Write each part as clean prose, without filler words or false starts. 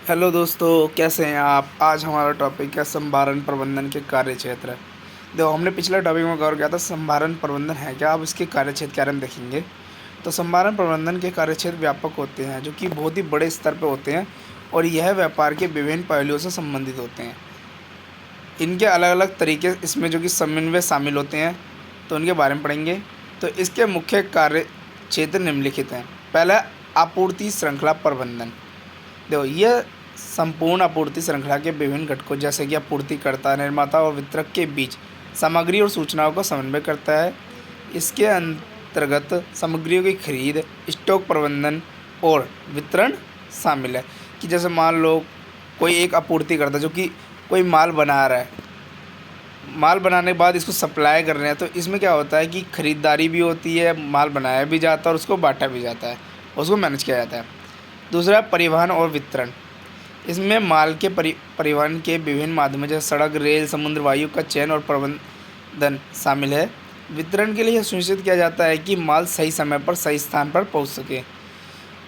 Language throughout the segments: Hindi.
हेलो दोस्तों, कैसे हैं आप। आज हमारा टॉपिक है संभारण प्रबंधन के कार्य क्षेत्र। देखो, हमने पिछले टॉपिक में कवर किया था संभारण प्रबंधन है क्या। अब इसके कार्य क्षेत्र के बारे में देखेंगे। तो संभारण प्रबंधन के कार्य क्षेत्र व्यापक होते हैं, जो कि बहुत ही बड़े स्तर पर होते हैं और यह व्यापार के विभिन्न पहलुओं से संबंधित होते हैं। इनके अलग अलग तरीके इसमें जो कि समन्वय शामिल होते हैं, तो उनके बारे में पढ़ेंगे। तो इसके मुख्य कार्य क्षेत्र निम्नलिखित हैं। पहला, आपूर्ति श्रृंखला प्रबंधन। देखो, यह संपूर्ण आपूर्ति श्रृंखला के विभिन्न घटकों जैसे कि आपूर्तिकर्ता, निर्माता और वितरक के बीच सामग्री और सूचनाओं का समन्वय करता है। इसके अंतर्गत सामग्रियों की खरीद, स्टॉक प्रबंधन और वितरण शामिल है। कि जैसे मान लो कोई एक आपूर्तिकर्ता जो कि कोई माल बना रहा है, माल बनाने के बाद इसको सप्लाई कर रहे हैं, तो इसमें क्या होता है कि ख़रीदारी भी होती है, माल बनाया भी जाता है और उसको बांटा भी जाता है, उसको मैनेज किया जाता है। दूसरा, परिवहन और वितरण। इसमें माल के परिवहन के विभिन्न माध्यमों जैसे सड़क, रेल, समुद्र, वायु का चयन और प्रबंधन शामिल है। वितरण के लिए यह सुनिश्चित किया जाता है कि माल सही समय पर सही स्थान पर पहुंच सके।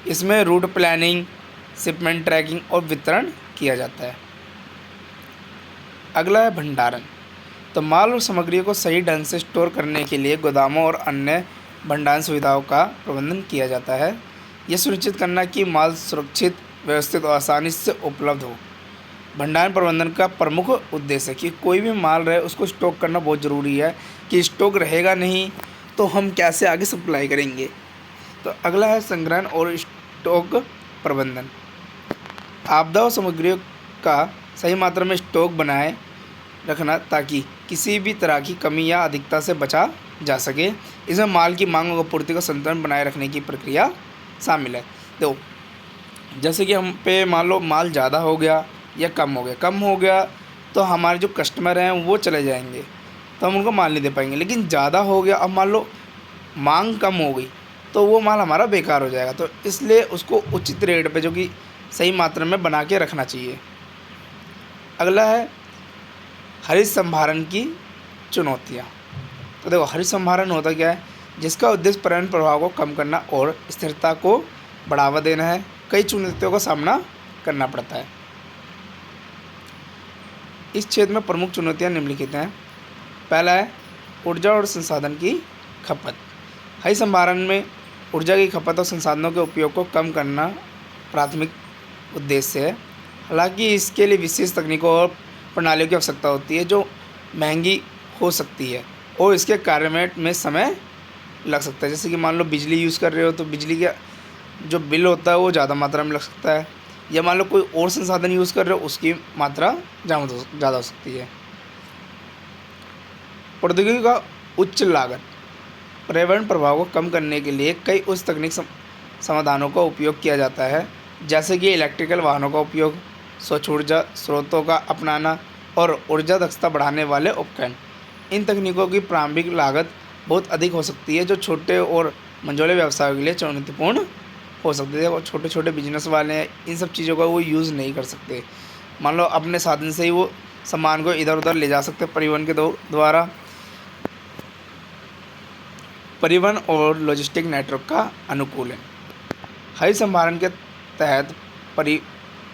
इसमें रूट प्लानिंग, शिपमेंट ट्रैकिंग और वितरण किया जाता है। अगला है भंडारण। तो माल और सामग्रियों को सही ढंग से स्टोर करने के लिए गोदामों और अन्य भंडारण सुविधाओं का प्रबंधन किया जाता है। यह सुनिश्चित करना कि माल सुरक्षित, व्यवस्थित और आसानी से उपलब्ध हो। भंडारण प्रबंधन का प्रमुख उद्देश्य है कि कोई भी माल रहे उसको स्टॉक करना बहुत ज़रूरी है, कि स्टॉक रहेगा नहीं तो हम कैसे आगे सप्लाई करेंगे। तो अगला है संग्रहण और स्टॉक प्रबंधन। आपदा और सामग्रियों का सही मात्रा में स्टॉक बनाए रखना ताकि किसी भी तरह की कमी या अधिकता से बचा जा सके। इसमें माल की मांग और आपूर्ति का संतुलन बनाए रखने की प्रक्रिया शामिल है। देखो, जैसे कि हम पे मान लो माल ज़्यादा हो गया या कम हो गया तो हमारे जो कस्टमर हैं वो चले जाएंगे, तो हम उनको माल नहीं दे पाएंगे। लेकिन ज़्यादा हो गया, अब मान लो मांग कम हो गई, तो वो माल हमारा बेकार हो जाएगा। तो इसलिए उसको उचित रेट पे जो कि सही मात्रा में बना के रखना चाहिए। अगला है हरित संभारण की चुनौतियाँ। तो देखो, हरित संभारण होता क्या है, जिसका उद्देश्य पर्यावरण प्रभाव को कम करना और स्थिरता को बढ़ावा देना है। कई चुनौतियों का सामना करना पड़ता है। इस क्षेत्र में प्रमुख चुनौतियां निम्नलिखित हैं। पहला है ऊर्जा और संसाधन की खपत। हरित संभारण में ऊर्जा की खपत और संसाधनों के उपयोग को कम करना प्राथमिक उद्देश्य है। हालांकि इसके लिए विशेष तकनीकों और प्रणालियों की आवश्यकता होती है, जो महंगी हो सकती है और इसके कार्य में समय लग सकता है। जैसे कि मान लो बिजली यूज़ कर रहे हो तो बिजली का जो बिल होता है वो ज़्यादा मात्रा में लग सकता है, या मान लो कोई और संसाधन यूज़ कर रहे हो उसकी मात्रा ज़्यादा हो सकती है। प्रौद्योगिकी का उच्च लागत। पर्यावरण प्रभाव को कम करने के लिए कई उच्च तकनीक समाधानों का उपयोग किया जाता है, जैसे कि इलेक्ट्रिकल वाहनों का उपयोग, स्वच्छ ऊर्जा स्रोतों का अपनाना और ऊर्जा दक्षता बढ़ाने वाले उपकरण। इन तकनीकों की प्रारंभिक लागत बहुत अधिक हो सकती है, जो छोटे और मंझोले व्यवसायों के लिए चुनौतीपूर्ण हो सकती है। और छोटे छोटे बिजनेस वाले हैं, इन सब चीज़ों का वो यूज़ नहीं कर सकते। मान लो अपने साधन से ही वो सामान को इधर उधर ले जा सकते हैं परिवहन के द्वारा। परिवहन और लॉजिस्टिक नेटवर्क का अनुकूलन। हरित संभारण के तहत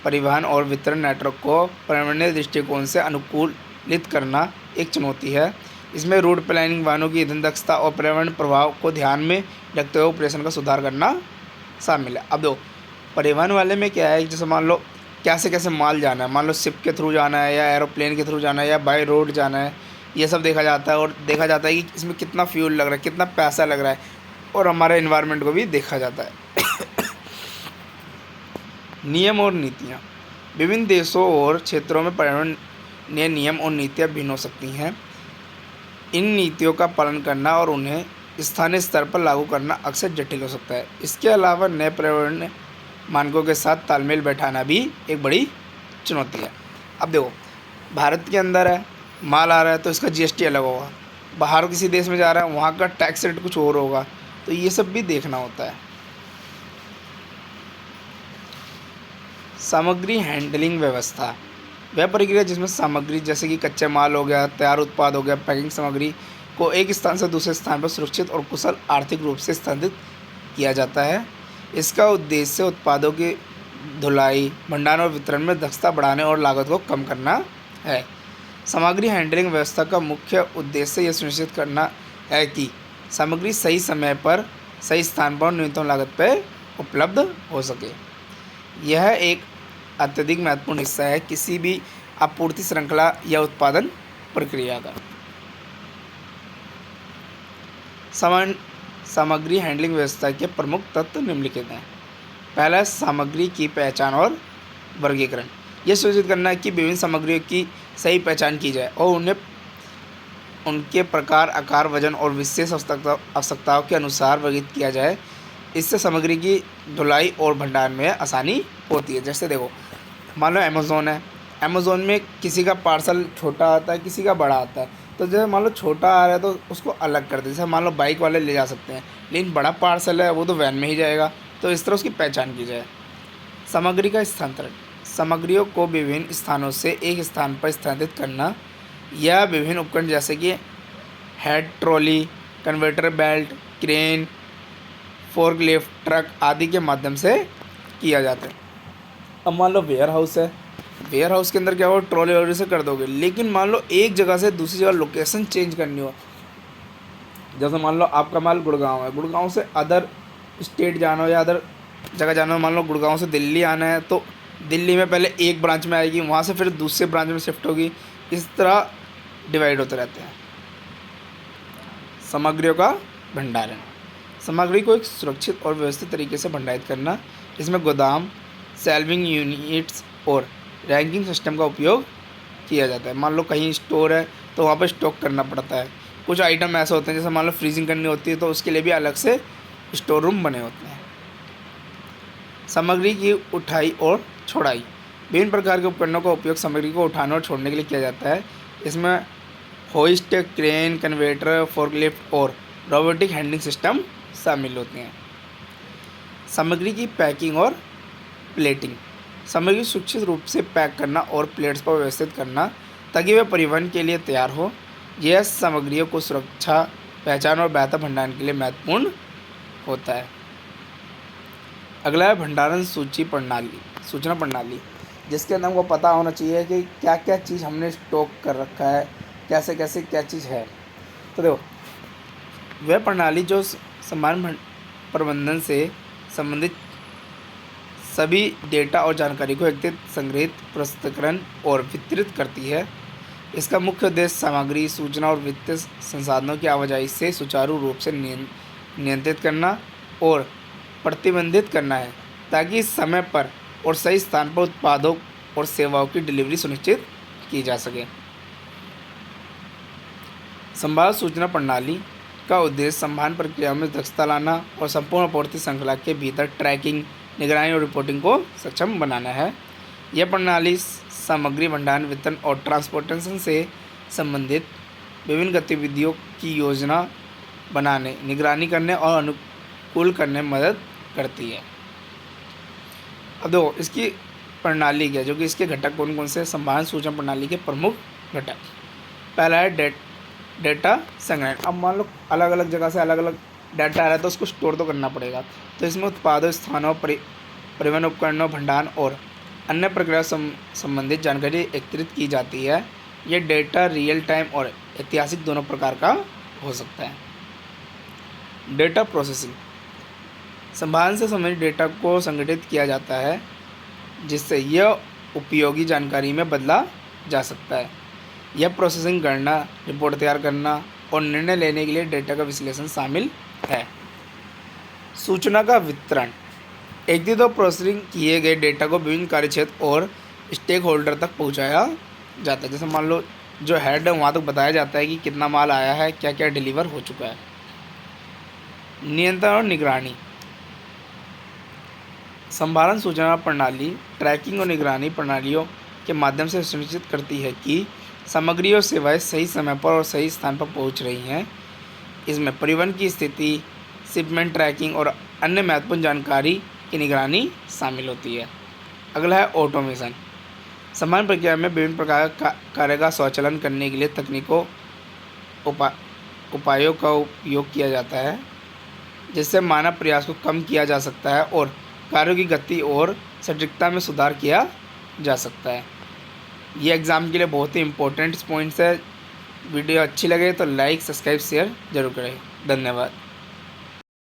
परिवहन और वितरण नेटवर्क को पर्यावरणीय दृष्टिकोण से अनुकूलित करना एक चुनौती है। इसमें रूट प्लानिंग, वाहनों की ईंधन दक्षता और पर्यावरण प्रभाव को ध्यान में रखते हुए ऑपरेशन का सुधार करना शामिल है। अब दो परिवहन वाले में क्या है, जैसे मान लो कैसे कैसे माल जाना है, मान लो शिप के थ्रू जाना है या एरोप्लेन के थ्रू जाना है या बाय रोड जाना है, ये सब देखा जाता है। और देखा जाता है कि इसमें कितना फ्यूल लग रहा है, कितना पैसा लग रहा है, और हमारे इन्वायरमेंट को भी देखा जाता है। नियम और नीतियाँ। विभिन्न देशों और क्षेत्रों में पर्यावरणीय नियम और नीतियाँ भिन्न हो सकती हैं। इन नीतियों का पालन करना और उन्हें स्थानीय स्तर पर लागू करना अक्सर जटिल हो सकता है। इसके अलावा नए पर्यावरण मानकों के साथ तालमेल बैठाना भी एक बड़ी चुनौती है। अब देखो, भारत के अंदर है, माल आ रहा है तो इसका जीएसटी अलग होगा, बाहर किसी देश में जा रहा है वहाँ का टैक्स रेट कुछ और होगा, तो ये सब भी देखना होता है। सामग्री हैंडलिंग व्यवस्था। वह प्रक्रिया जिसमें सामग्री जैसे कि कच्चे माल हो गया, तैयार उत्पाद हो गया, पैकिंग सामग्री को एक स्थान से दूसरे स्थान पर सुरक्षित और कुशल आर्थिक रूप से स्थानांतरित किया जाता है। इसका उद्देश्य उत्पादों के धुलाई, भंडारण और वितरण में दक्षता बढ़ाने और लागत को कम करना है। सामग्री हैंडलिंग व्यवस्था का मुख्य उद्देश्य यह सुनिश्चित करना है कि सामग्री सही समय पर, सही स्थान पर और न्यूनतम लागत पर उपलब्ध हो सके। यह एक अत्यधिक महत्वपूर्ण हिस्सा है किसी भी आपूर्ति श्रृंखला या उत्पादन प्रक्रिया का। सामग्री हैंडलिंग व्यवस्था के प्रमुख तत्व निम्नलिखित हैं। पहला है सामग्री की पहचान और वर्गीकरण। यह सुनिश्चित करना है कि विभिन्न सामग्रियों की सही पहचान की जाए और उन्हें उनके प्रकार, आकार, वजन और विशेष आवश्यकताओं के अनुसार वर्गीकृत किया जाए। इससे सामग्री की ढुलाई और भंडारण में आसानी होती है। जैसे देखो, मान लो अमेज़ोन है, अमेज़ोन में किसी का पार्सल छोटा आता है, किसी का बड़ा आता है। तो जैसे मान लो छोटा आ रहा है तो उसको अलग कर दे। जैसे मान लो बाइक वाले ले जा सकते हैं, लेकिन बड़ा पार्सल है वो तो वैन में ही जाएगा, तो इस तरह उसकी पहचान की जाए। सामग्री का स्थानांतरण, सामग्रियों को विभिन्न स्थानों से एक स्थान पर स्थानांतरित करना या विभिन्न उपकरण जैसे कि head trolley, conveyor belt, crane, forklift, truck आदि के माध्यम से किया जाता है। अब मान लो वेयर हाउस है, वेयर हाउस के अंदर क्या हो, ट्रॉली वॉली से कर दोगे, लेकिन मान लो एक जगह से दूसरी जगह लोकेशन चेंज करनी हो। जैसे मान लो आपका माल गुड़गांव है, गुड़गांव से अदर स्टेट जाना हो या अदर जगह जाना हो, मान लो गुड़गांव से दिल्ली आना है, तो दिल्ली में पहले एक ब्रांच में आएगी, वहाँ से फिर दूसरे ब्रांच में शिफ्ट होगी। इस तरह डिवाइड होते रहते हैं। सामग्रियों का भंडारण, सामग्री को एक सुरक्षित और व्यवस्थित तरीके से भंडारित करना। इसमें गोदाम, सेल्विंग यूनिट्स और रैंकिंग सिस्टम का उपयोग किया जाता है। मान लो कहीं स्टोर है तो वहाँ पर स्टॉक करना पड़ता है। कुछ आइटम ऐसे होते हैं जैसे मान लो फ्रीजिंग करनी होती है, तो उसके लिए भी अलग से स्टोर रूम बने होते हैं। सामग्री की उठाई और छोड़ाई, विभिन्न प्रकार के उपकरणों का उपयोग सामग्री को उठाने और छोड़ने के लिए किया जाता है। इसमें होइस्ट, क्रेन, कन्वेटर, फोर्कलिफ्ट और रोबोटिक हैंडलिंग सिस्टम शामिल होते हैं। सामग्री की पैकिंग और प्लेटिंग, सामग्री सुरक्षित रूप से पैक करना और प्लेट्स पर व्यवस्थित करना ताकि वह परिवहन के लिए तैयार हो। यह सामग्रियों को सुरक्षा, पहचान और बेहतर भंडारण के लिए महत्वपूर्ण होता है। अगला है भंडारण सूचना प्रणाली, जिसके अंदर हमको पता होना चाहिए कि क्या क्या चीज़ हमने स्टॉक कर रखा है, कैसे कैसे क्या चीज़ है। तो देखो, वह प्रणाली जो सामान प्रबंधन से संबंधित सभी डेटा और जानकारी को एकत्रित, संग्रहित, प्रस्तुतीकरण और वितरित करती है। इसका मुख्य उद्देश्य सामग्री, सूचना और वित्तीय संसाधनों की आवाजाही से सुचारू रूप से नियंत्रित करना और प्रतिबंधित करना है, ताकि समय पर और सही स्थान पर उत्पादों और सेवाओं की डिलीवरी सुनिश्चित की जा सके। संभार सूचना प्रणाली का उद्देश्य संभारण प्रक्रिया में दक्षता लाना और संपूर्ण आपूर्ति श्रृंखला के भीतर ट्रैकिंग, निगरानी और रिपोर्टिंग को सक्षम बनाना है। यह प्रणाली सामग्री भंडारण, वितरण और ट्रांसपोर्टेशन से संबंधित विभिन्न गतिविधियों की योजना बनाने, निगरानी करने और अनुकूल करने में मदद करती है। अब देखो, इसकी प्रणाली क्या है, जो कि इसके घटक कौन कौन से संभारण सूचना प्रणाली के प्रमुख घटक। पहला है डेटा संग्रहण। अब मान लो अलग अलग जगह से अलग अलग डाटा आ रहा है तो उसको स्टोर तो करना पड़ेगा। तो इसमें उत्पादों, स्थानों, परिवहन उपकरणों, भंडारण और अन्य प्रक्रिया संबंधित जानकारी एकत्रित की जाती है। यह डेटा रियल टाइम और ऐतिहासिक दोनों प्रकार का हो सकता है। डेटा प्रोसेसिंग, संभारण से संबंधित डेटा को संगठित किया जाता है जिससे यह उपयोगी जानकारी में बदला जा सकता है। यह प्रोसेसिंग, गणना, रिपोर्ट तैयार करना और निर्णय लेने के लिए डेटा का विश्लेषण शामिल है। सूचना का वितरण, एकत्रित और प्रोसेसिंग किए गए डेटा को विभिन्न कार्यक्षेत्र और स्टेक होल्डर तक पहुंचाया जाता है। जैसे मान लो जो हेड है वहाँ तक बताया जाता है कि कितना माल आया है, क्या क्या डिलीवर हो चुका है। नियंत्रण और निगरानी, संभारण सूचना प्रणाली ट्रैकिंग और निगरानी प्रणालियों के माध्यम से सुनिश्चित करती है कि सामग्री और सेवाएं सही समय पर और सही स्थान पर पहुंच रही हैं। इसमें परिवहन की स्थिति, शिपमेंट ट्रैकिंग और अन्य महत्वपूर्ण जानकारी की निगरानी शामिल होती है। अगला है ऑटोमेशन, समान प्रक्रिया में विभिन्न प्रकार का कार्य का स्वचालन करने के लिए तकनीकों उपायों का उपयोग किया जाता है, जिससे मानव प्रयास को कम किया जा सकता है और कार्यों की गति और सटीकता में सुधार किया जा सकता है। ये एग्ज़ाम के लिए बहुत ही इंपॉर्टेंट पॉइंट्स है। वीडियो अच्छी लगे तो लाइक, सब्सक्राइब, शेयर ज़रूर करें। धन्यवाद।